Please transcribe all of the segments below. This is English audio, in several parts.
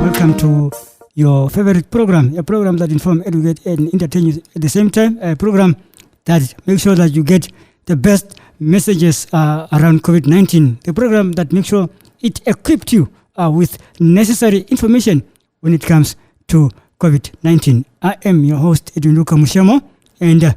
Welcome to your favorite program, a program that informs, educate, and entertain you at the same time, a program that makes sure that you get the best messages around COVID-19, the program that makes sure it equipped you with necessary information when it comes to COVID-19. I am your host, Edwin Mushamo, and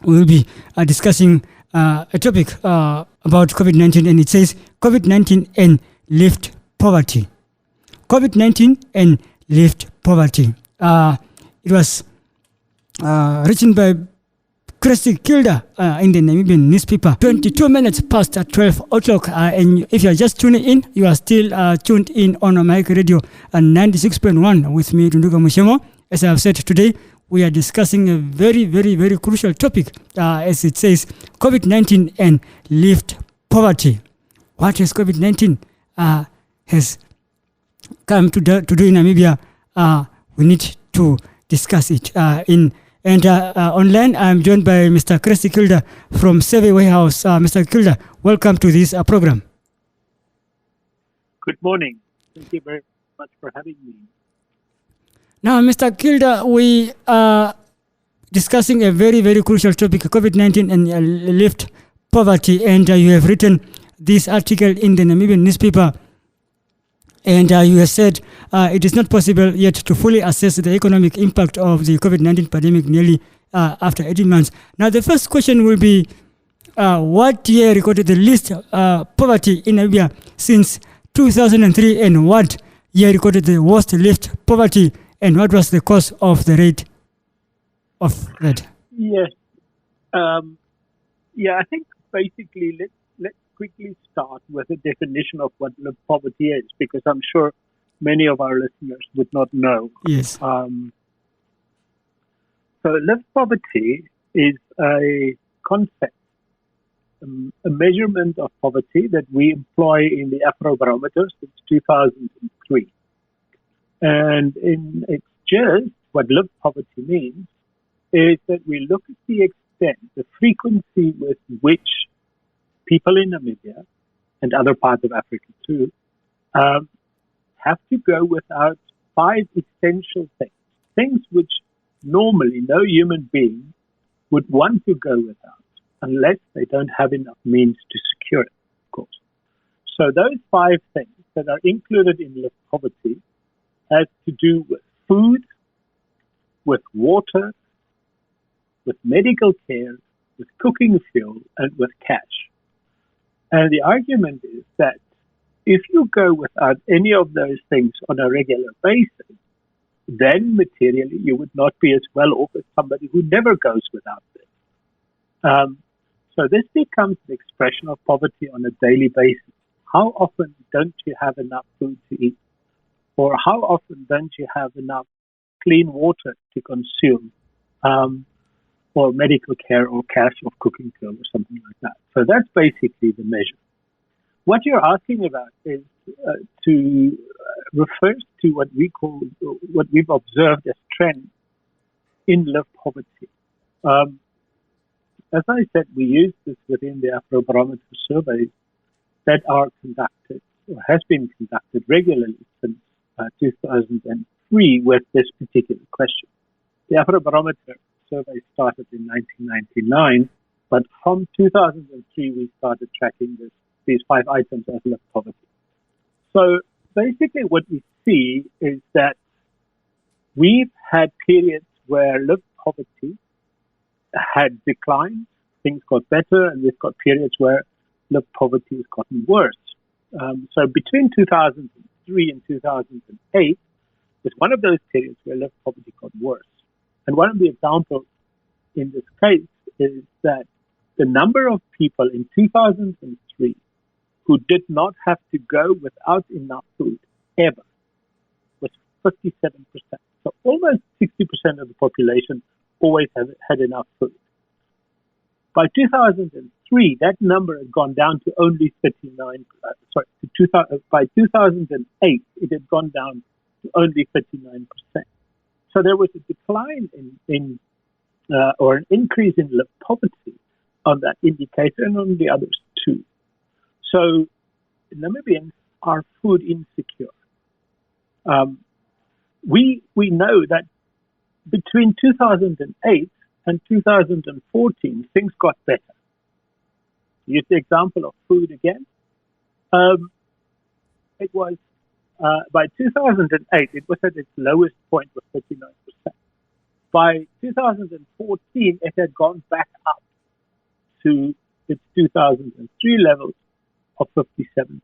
we will be discussing a topic about COVID-19, and it says COVID-19 and lift poverty. COVID-19 and lift poverty. It was written by Christie Keuelder in the Namibian newspaper. 22 minutes past 12 o'clock. And if you are just tuning in, you are still tuned in on Omaheke Radio 96.1 with me, Dunduka Mushemo. As I have said today, we are discussing a very, very, very crucial topic, as it says, COVID-19 and lift poverty. What has COVID-19 has come to do in Namibia? We need to discuss it. Online, I'm joined by Mr. Christie Keuelder from Survey Warehouse. Mr. Keuelder, welcome to this program. Good morning. Thank you very much for having me. Now, Mr. Keuelder, we are discussing a very, very crucial topic, COVID-19 and lift poverty. And you have written this article in the Namibian newspaper. And you have said it is not possible yet to fully assess the economic impact of the COVID-19 pandemic nearly after 18 months. Now, the first question will be, what year recorded the least poverty in Namibia since 2003, and what year recorded the worst lift poverty, and what was the cause of the rate of that? Yes. I think basically let's quickly start with a definition of what lift poverty is, because I'm sure many of our listeners would not know. Yes. So lift poverty is a concept, a measurement of poverty that we employ in the Afrobarometer since 2003. And in its gist, what lift poverty means is that we look at the extent, the frequency with which people in Namibia and other parts of Africa too have to go without 5 essential things which normally no human being would want to go without unless they don't have enough means to secure it, of course. So those 5 things that are included in lift poverty has to do with food, with water, with medical care, with cooking fuel, and with cash. And the argument is that if you go without any of those things on a regular basis, then materially you would not be as well off as somebody who never goes without this. So this becomes an expression of poverty on a daily basis. How often don't you have enough food to eat? Or how often don't you have enough clean water to consume? Or medical care or cash or cooking fuel or something like that. So that's basically the measure. What you're asking about is refers to what we've observed as trends in lift poverty. As I said, we use this within the Afrobarometer surveys that are conducted or has been conducted regularly since 2003 with this particular question. The Afrobarometer survey started in 1999, but from 2003 we started tracking these 5 items as lift poverty. So basically what we see is that we've had periods where lift poverty had declined, things got better, and we've got periods where lift poverty has gotten worse. So between 2003 and 2008 is one of those periods where lift poverty got worse. And one of the examples in this case is that the number of people in 2003 who did not have to go without enough food ever was 57%. So almost 60% of the population always had enough food. By 2003, that number had gone down to only 39. By 2008, it had gone down to only 39%. So there was a decline or an increase in poverty on that indicator and on the others too. So Namibians are food insecure. We know that between 2008 and 2014, things got better. Use the example of food again. It was by 2008, it was at its lowest point of 39%. By 2014, it had gone back up to its 2003 levels of 57%.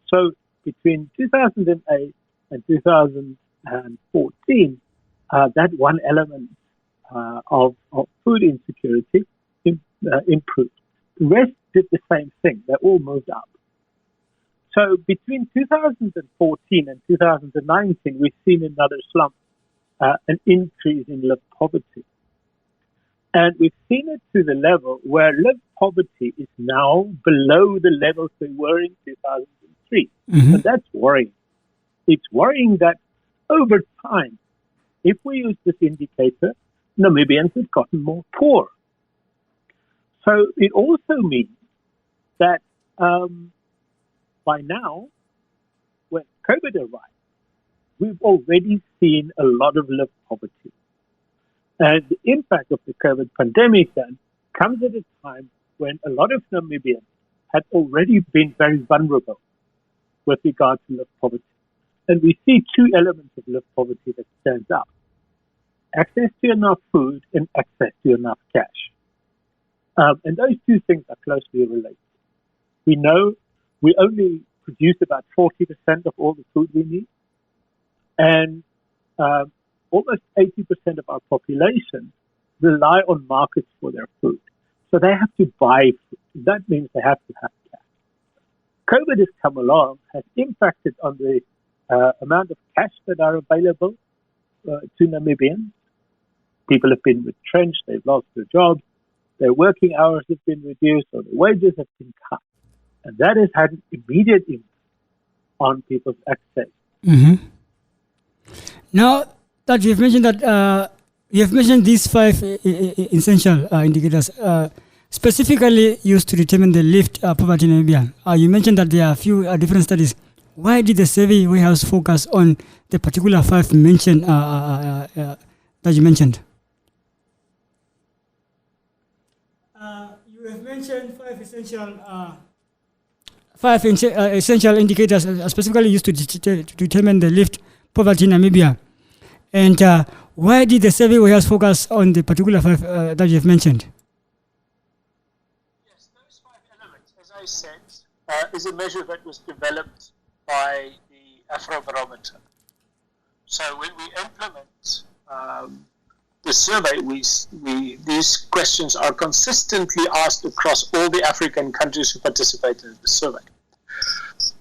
So between 2008 and 2014, that one element of food insecurity improved. The rest did the same thing. They all moved up. So between 2014 and 2019, we've seen another slump, an increase in lived poverty. And we've seen it to the level where lived poverty is now below the levels they were in 2003. Mm-hmm. And that's worrying. It's worrying that over time, if we use this indicator, Namibians have gotten more poor. So it also means that by now, when COVID arrived, we've already seen a lot of lived poverty. And the impact of the COVID pandemic then comes at a time when a lot of Namibians had already been very vulnerable with regard to lived poverty. And we see two elements of lived poverty that stands out: access to enough food and access to enough cash. And those two things are closely related. We know we only produce about 40% of all the food we need. And almost 80% of our population rely on markets for their food. So they have to buy food. That means they have to have cash. COVID has come along, has impacted on the amount of cash that are available to Namibians. People have been retrenched, they've lost their jobs, their working hours have been reduced, or their wages have been cut. And that has had an immediate impact on people's access. Mm-hmm. Now that you've mentioned that you have mentioned these five essential indicators specifically used to determine the lived poverty in Namibia. You mentioned that there are a few different studies. Why did the survey warehouse focus on the particular five mentioned that you mentioned? You have mentioned five essential indicators specifically used to determine the lived poverty in Namibia. And why did the survey warehouse focus on the particular five that you have mentioned? Yes, those five elements, as I said, is a measure that was developed by the Afrobarometer. So when we implement the survey, these questions are consistently asked across all the African countries who participated in the survey.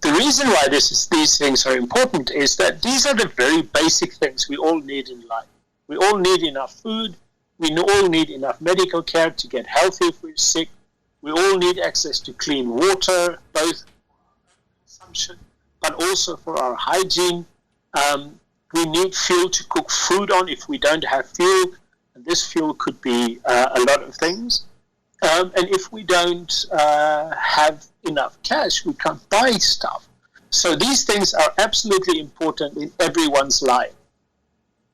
The reason why these things are important is that these are the very basic things we all need in life. We all need enough food. We all need enough medical care to get healthy if we're sick. We all need access to clean water, both for consumption, but also for our hygiene. We need fuel to cook food on if we don't have fuel. And this fuel could be a lot of things. And if we don't have enough cash, we can't buy stuff. So these things are absolutely important in everyone's life.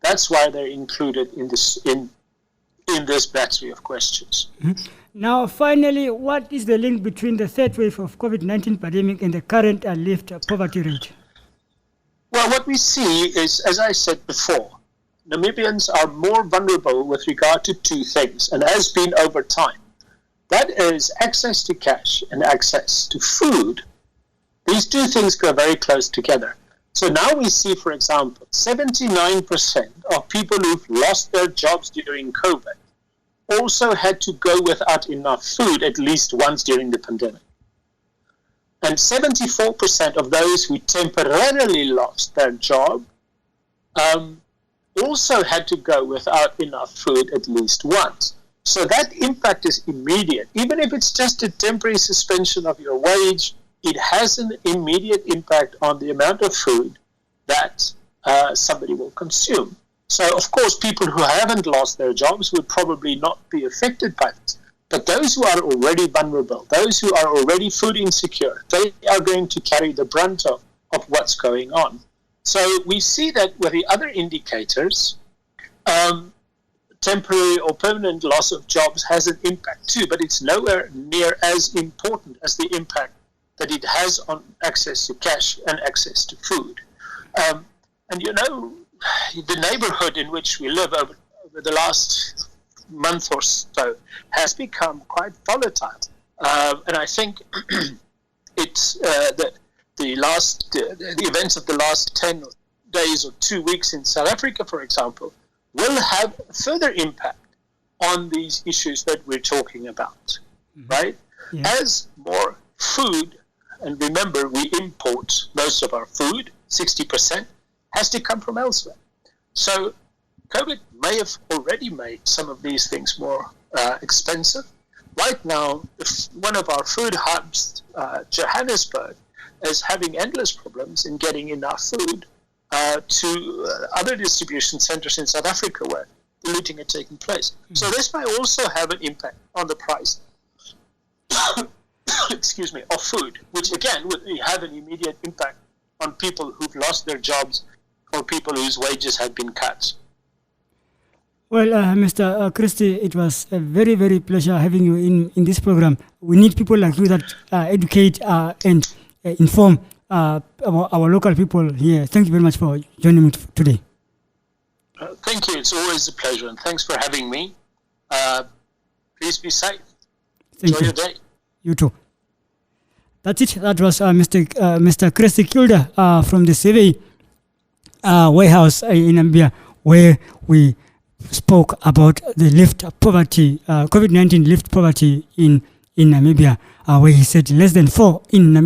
That's why they're included in this battery of questions. Mm-hmm. Now, finally, what is the link between the third wave of COVID-19 pandemic and the current lived poverty rate? Well, what we see is, as I said before, Namibians are more vulnerable with regard to two things, and has been over time. That is access to cash and access to food. These two things go very close together. So now we see, for example, 79% of people who've lost their jobs during COVID also had to go without enough food at least once during the pandemic. And 74% of those who temporarily lost their job also had to go without enough food at least once. So that impact is immediate. Even if it's just a temporary suspension of your wage, it has an immediate impact on the amount of food that somebody will consume. So, of course, people who haven't lost their jobs would probably not be affected by this. But those who are already vulnerable, those who are already food insecure, they are going to carry the brunt of what's going on. So we see that with the other indicators, temporary or permanent loss of jobs has an impact too, but it's nowhere near as important as the impact that it has on access to cash and access to food. And you know, the neighborhood in which we live over the last month or so has become quite volatile. And I think it's that the events of the last 10 days or 2 weeks in South Africa, for example, will have a further impact on these issues that we're talking about, right? Yeah. As more food, and remember, we import most of our food, 60%, has to come from elsewhere. So COVID may have already made some of these things more expensive. Right now, one of our food hubs, Johannesburg, is having endless problems in getting enough food to other distribution centers in South Africa where the looting had taken place. So this may also have an impact on the price excuse me, of food, which again would have an immediate impact on people who've lost their jobs or people whose wages have been cut. Well, Mr. Christie, it was a very, very pleasure having you in this program. We need people like you that educate and inform our local people here. Thank you very much for joining me today. Thank you. It's always a pleasure, and thanks for having me. Please be safe. Enjoy your day. You too. That's it. That was Mr. Christie Keuelder from the survey warehouse in Namibia, where we spoke about the lift poverty, COVID-19 lift poverty in Namibia, where he said less than 4 in 10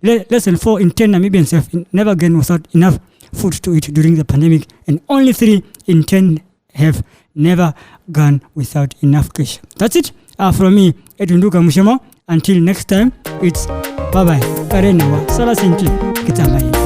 Namibians have never gone without enough food to eat during the pandemic, and only 3 in 10 have never gone without enough cash. That's it from me, Edwin Duka Mushemo. Until next time, it's bye-bye. Karenawa. Sala Sinti. Kitamai.